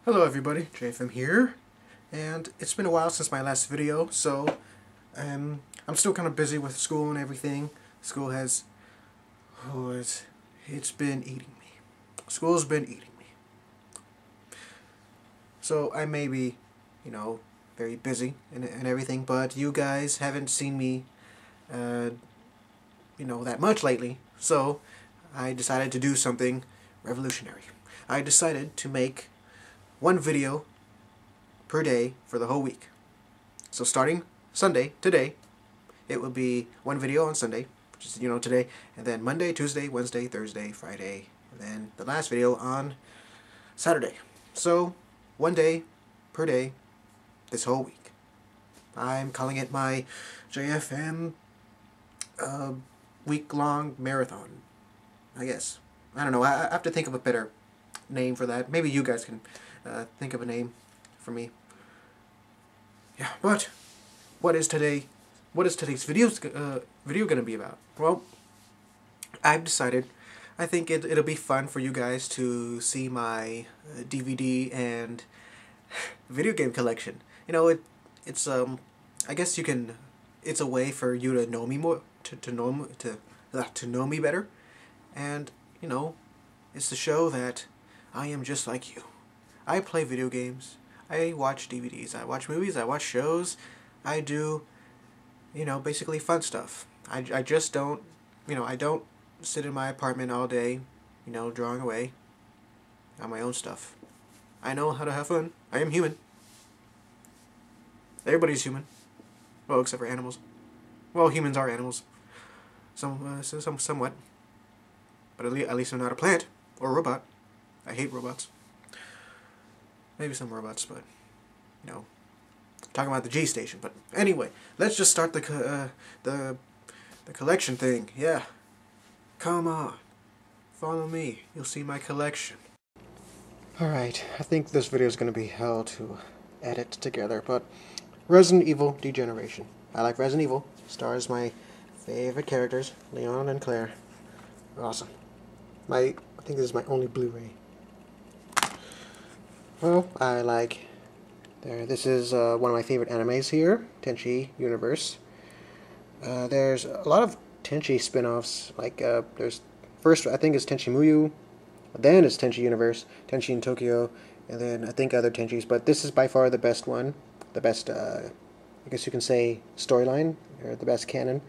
Hello everybody, JFM here, and it's been a while since my last video, so I'm still kind of busy with school and everything. School has, it's been eating me. School's been eating me. So I may be, very busy and everything, but you guys haven't seen me, that much lately, so I decided to do something revolutionary. I decided to make one video per day for the whole week. So starting Sunday, today, it will be one video on Sunday, which is, today, and then Monday, Tuesday, Wednesday, Thursday, Friday, and then the last video on Saturday. So, one day per day this whole week. I'm calling it my JFM week-long marathon, I guess. I don't know, I have to think of a better name for that. Maybe you guys can think of a name for me. Yeah, but what is today's video gonna be about? Well, I've decided I think it'll be fun for you guys to see my DVD and video game collection. It's I guess it's a way for you to know me more, to know me better, and it's to show that I am just like you. I play video games, I watch DVDs, I watch movies, I watch shows, I do, basically fun stuff. I just don't, I don't sit in my apartment all day, drawing away on my own stuff. I know how to have fun. I am human. Everybody's human. Well, except for animals. Well, humans are animals. Somewhat. But at least I'm not a plant or a robot. I hate robots. Maybe some robots, but talking about the G station. But anyway, let's just start the collection thing. Yeah, come on, follow me. You'll see my collection. All right, I think this video is going to be hell to edit together, but Resident Evil Degeneration. I like Resident Evil. Stars my favorite characters, Leon and Claire. Awesome. I think this is my only Blu-ray. Well, I like this is one of my favorite animes here, Tenchi Universe. There's a lot of Tenchi spin-offs, like there's first I think it's Tenchi Muyo, then it's Tenchi Universe, Tenchi in Tokyo, and then I think other Tenchis, but this is by far the best one, the best I guess you can say storyline, or the best canon.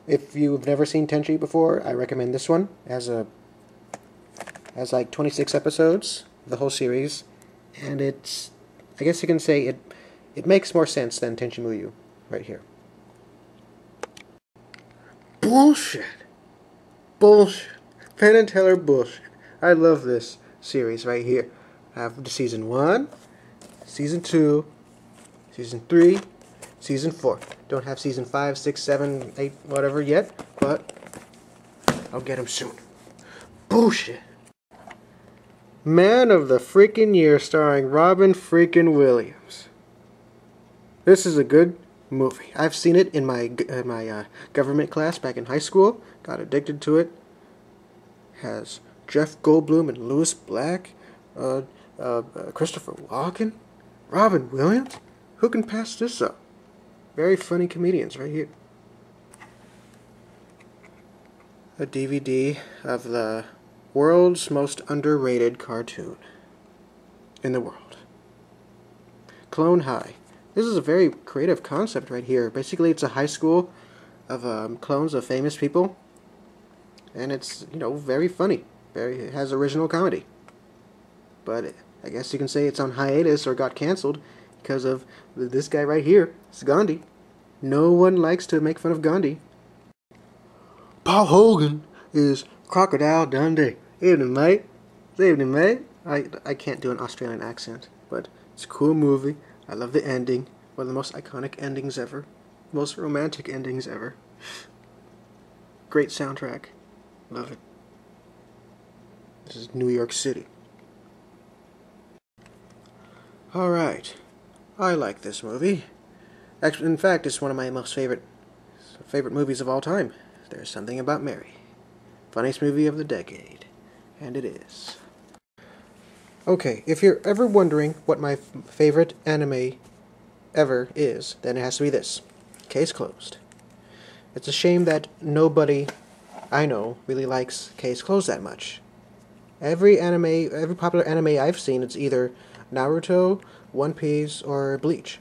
If you've never seen Tenchi before, I recommend this one. It has like 26 episodes, the whole series, and it's, I guess you can say it makes more sense than Tenchi Muyo right here. Bullshit. Bullshit. Penn and Teller bullshit. I love this series right here. I have the season 1, season 2, season 3, season 4. Don't have season 5, 6, 7, 8, whatever yet, but I'll get them soon. Bullshit. Man of the Freaking Year starring Robin freaking Williams. This is a good movie. I've seen it in my government class back in high school. Got addicted to it. Has Jeff Goldblum and Louis Black, Christopher Walken, Robin Williams. Who can pass this up? Very funny comedians right here. A DVD of the world's most underrated cartoon in the world. Clone High. This is a very creative concept right here. Basically, it's a high school of clones of famous people, and it's, very funny. It has original comedy. But I guess you can say it's on hiatus or got canceled because of this guy right here. It's Gandhi. No one likes to make fun of Gandhi. Paul Hogan is Crocodile Dundee. Evening, mate. Evening, mate. I can't do an Australian accent, but it's a cool movie. I love the ending. One of the most iconic endings ever. Most romantic endings ever. Great soundtrack. Love it. This is New York City. Alright. I like this movie. Actually, in fact, it's one of my most favorite movies of all time. There's Something About Mary. Funniest movie of the decade. And it is. Okay, if you're ever wondering what my favorite anime ever is, then it has to be this. Case closed. It's a shame that nobody I know really likes Case Closed that much. Every popular anime I've seen, it's either Naruto, One Piece, or Bleach.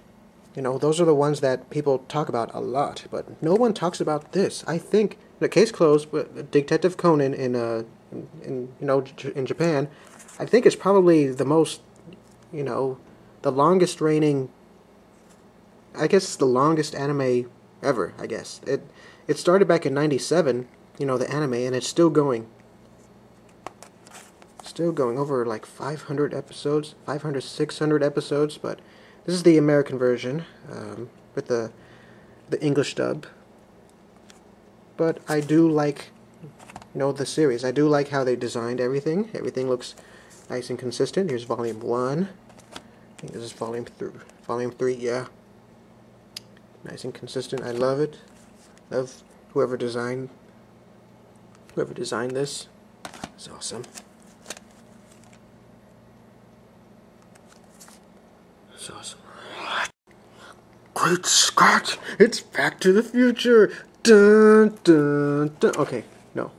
You know, those are the ones that people talk about a lot, but no one talks about this. I think the Case Closed, Detective Conan in Japan, I think it's probably the most, the longest reigning. I guess it's the longest anime ever. I guess it started back in '97. The anime, and it's still going. Still going over like 500 episodes, 500, 600 episodes, but this is the American version with the English dub. But I do like, the series. I do like how they designed everything. Everything looks nice and consistent. Here's Volume 1. I think this is Volume 3. Volume 3, yeah. Nice and consistent. I love it. Love whoever designed this. It's awesome. It's awesome. Great Scott! It's Back to the Future! Dun, dun, dun. Okay, no.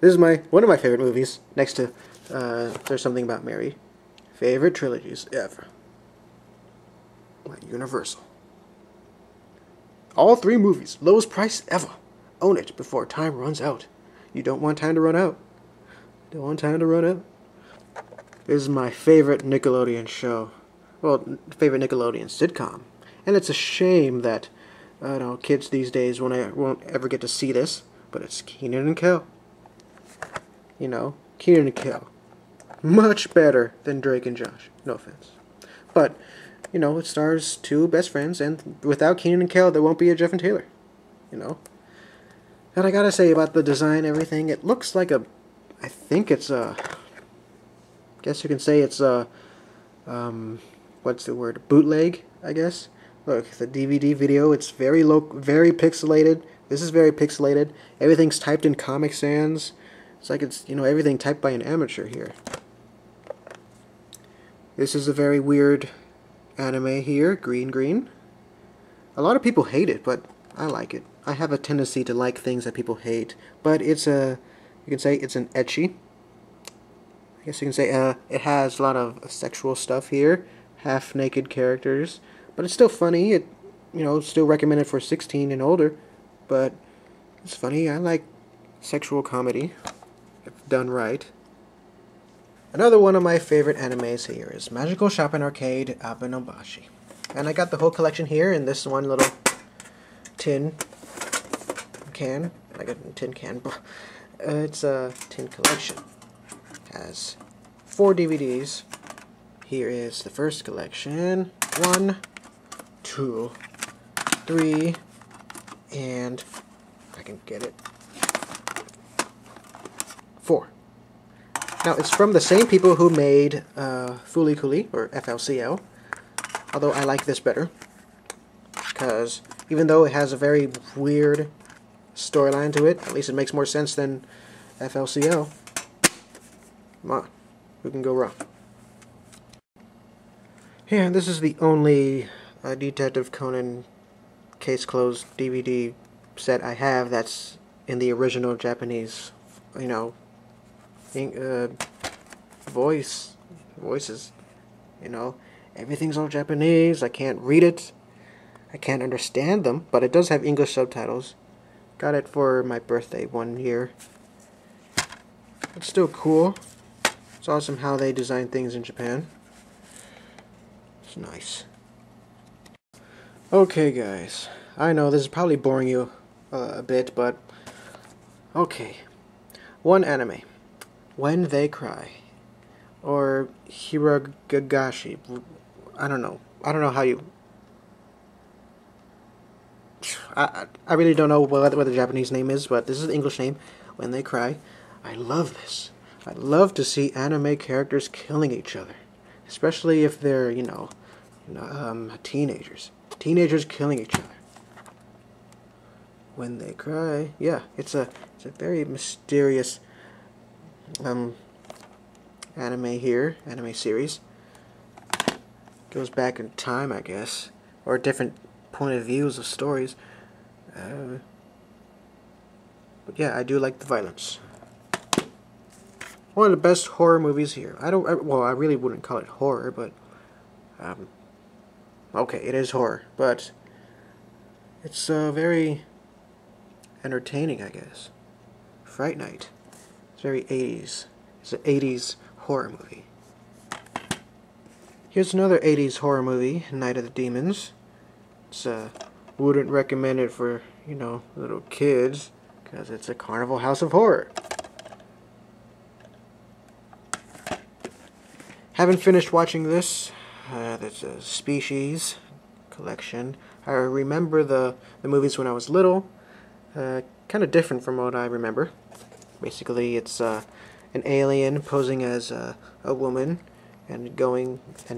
This is one of my favorite movies, next to There's Something About Mary. Favorite trilogies ever. Like Universal. All 3 movies, lowest price ever. Own it before time runs out. You don't want time to run out. Don't want time to run out. This is my favorite Nickelodeon show. Well, favorite Nickelodeon sitcom. And it's a shame that kids these days won't ever get to see this, but it's Kenan and Kel. Kenan and Kel. Much better than Drake and Josh. No offense. But, it stars 2 best friends, and without Kenan and Kel, there won't be a Jeff and Taylor. And I gotta say about the design, everything, it looks like I think it's guess you can say it's what's the word? Bootleg, I guess. Look, the DVD video, it's very very pixelated. This is very pixelated. Everything's typed in Comic Sans. It's like it's, everything typed by an amateur here. This is a very weird anime here, Green. A lot of people hate it, but I like it. I have a tendency to like things that people hate, but you can say it's an ecchi. I guess you can say it has a lot of sexual stuff here, half-naked characters, but it's still funny. It, still recommended for 16 and older, but it's funny. I like sexual comedy, if done right. Another one of my favorite animes here is Magical Shopping Arcade Abenobashi. And I got the whole collection here in this one little tin can. I got a tin can. It's a tin collection. Has 4 DVDs. Here is the first collection. 1, 2, 3, and if I can get it, 4. Now it's from the same people who made Fooly Cooly, or FLCL, although I like this better, because even though it has a very weird storyline to it, at least it makes more sense than FLCL. Come on, who can go wrong? Yeah, this is the only Detective Conan Case Closed DVD set I have that's in the original Japanese, voices. Everything's all Japanese. I can't read it. I can't understand them, but it does have English subtitles. Got it for my birthday one year. It's still cool. It's awesome how they design things in Japan. It's nice. Okay, guys. I know this is probably boring you a bit, but okay. One anime. When They Cry. Or Hiragagashi. I don't know. I don't know how you... I really don't know what the Japanese name is, but this is the English name. When They Cry. I love this. I love to see anime characters killing each other. Especially if they're, teenagers. Teenagers killing each other. When They Cry. Yeah, it's a very mysterious anime here, anime series. Goes back in time, I guess, or different point of views of stories. But yeah, I do like the violence. One of the best horror movies here. Well, I really wouldn't call it horror, but okay, it is horror, but it's very entertaining, I guess. Fright Night. It's very 80s. It's an 80s horror movie. Here's another 80s horror movie, Night of the Demons. It's wouldn't recommend it for, little kids, because it's a carnival house of horror. Haven't finished watching this. That's a Species collection. I remember the movies when I was little. Kind of different from what I remember. Basically, it's an alien posing as a woman and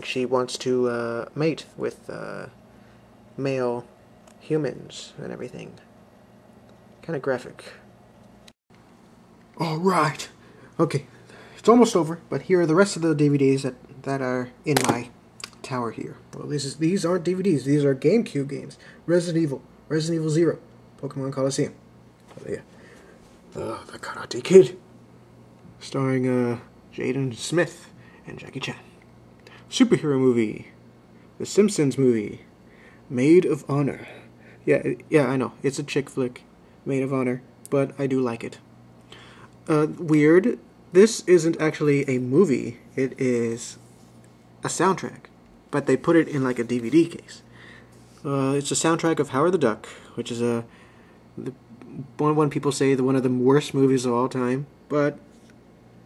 she wants to mate with male humans and everything. Kind of graphic. Alright. Okay. It's almost over, but here are the rest of the DVDs that are in my tower here. Well, these aren't DVDs. These are GameCube games. Resident Evil 0, Pokemon Colosseum. Oh, yeah. The Karate Kid, starring Jaden Smith and Jackie Chan. Superhero movie, The Simpsons movie, Maid of Honor. Yeah, I know, it's a chick flick, Maid of Honor, but I do like it. Weird, this isn't actually a movie, it is a soundtrack, but they put it in like a DVD case. It's a soundtrack of Howard the Duck, which is one people say one of the worst movies of all time, but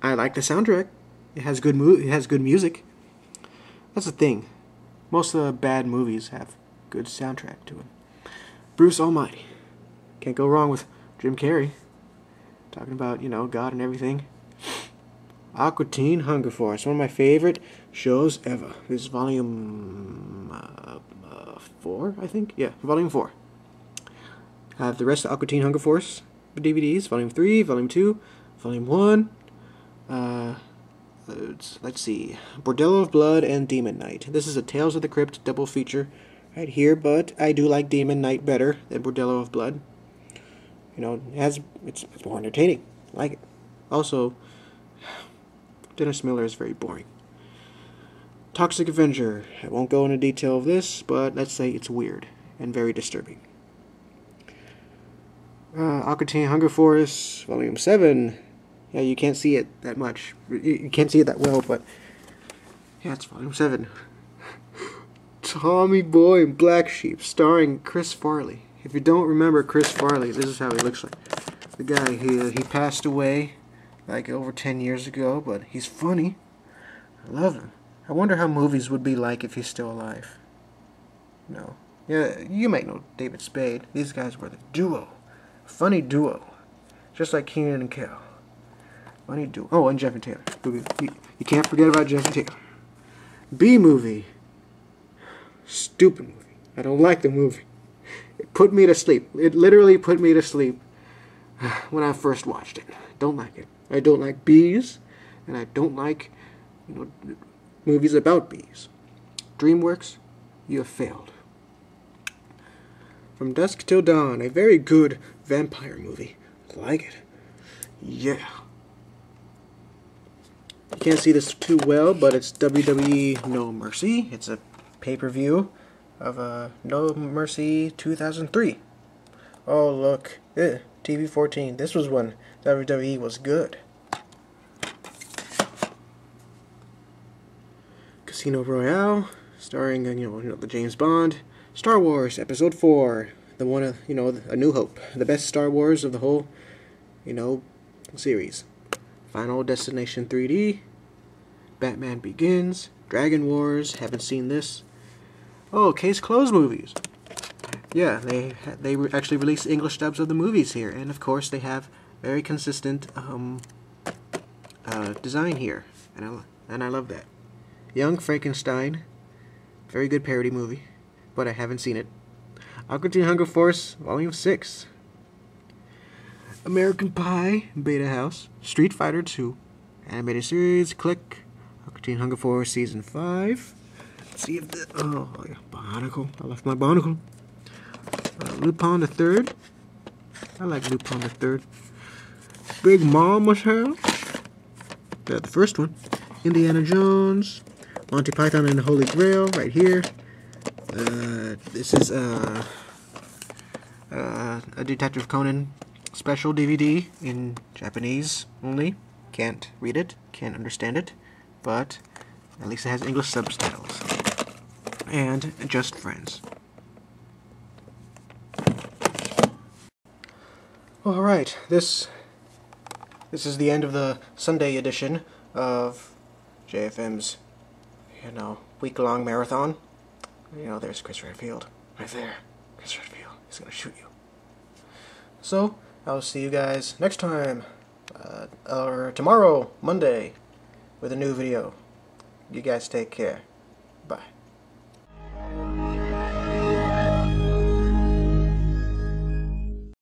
I like the soundtrack. It has good music. That's the thing. Most of the bad movies have good soundtrack to them. Bruce Almighty. Can't go wrong with Jim Carrey. Talking about, God and everything. Aqua Teen Hunger Force. One of my favorite shows ever. This is volume 4, I think? Yeah, volume 4. I have the rest of Aqua Teen Hunger Force DVDs. Volume 3, Volume 2, Volume 1. Let's see. Bordello of Blood and Demon Knight. This is a Tales of the Crypt double feature right here, but I do like Demon Knight better than Bordello of Blood. It's more entertaining. I like it. Also, Dennis Miller is very boring. Toxic Avenger. I won't go into detail of this, but let's say it's weird and very disturbing. Aqua Teen Hunger Force, Volume 7. Yeah, you can't see it that much. You can't see it that well, but yeah, it's Volume 7. Tommy Boy and Black Sheep, starring Chris Farley. If you don't remember Chris Farley, this is how he looks like. The guy, he passed away like over 10 years ago, but he's funny. I love him. I wonder how movies would be like if he's still alive. No. Yeah, you might know David Spade. These guys were the duo. Funny duo. Just like Keenan and Kel. Funny duo. Oh, and Jeff and Taylor. You can't forget about Jeff and Taylor. B-movie. Stupid movie. I don't like the movie. It put me to sleep. It literally put me to sleep when I first watched it. Don't like it. I don't like bees, and I don't like, movies about bees. DreamWorks, you have failed. From Dusk Till Dawn, a very good vampire movie. I like it. Yeah. You can't see this too well, but it's WWE No Mercy. It's a pay-per-view of No Mercy 2003. Oh, look. TV 14. This was when WWE was good. Casino Royale, starring, the James Bond. Star Wars Episode 4. The one, A New Hope. The best Star Wars of the whole, series. Final Destination 3D. Batman Begins. Dragon Wars. Haven't seen this. Oh, Case Closed movies. Yeah, they actually released English dubs of the movies here, and of course they have very consistent design here, and I love that. Young Frankenstein, very good parody movie, but I haven't seen it. Aqua Teen Hunger Force, Volume 6. American Pie, Beta House, Street Fighter 2, animated series. Click. Cartoon Hunger Force Season 5. Let's see if the... Oh, yeah. Barnacle. I left my barnacle. Lupin the Third. I like Lupin the Third. Big Mama's House. The first one. Indiana Jones. Monty Python and the Holy Grail. Right here. This is a Detective Conan special DVD in Japanese only. Can't read it. Can't understand it. But at least it has English subtitles. And Just Friends. Alright, this is the end of the Sunday edition of JFM's, week-long marathon. There's Chris Redfield. Right there. Chris Redfield. He's gonna shoot you. So, I'll see you guys next time. Or tomorrow, Monday, with a new video. You guys take care. Bye.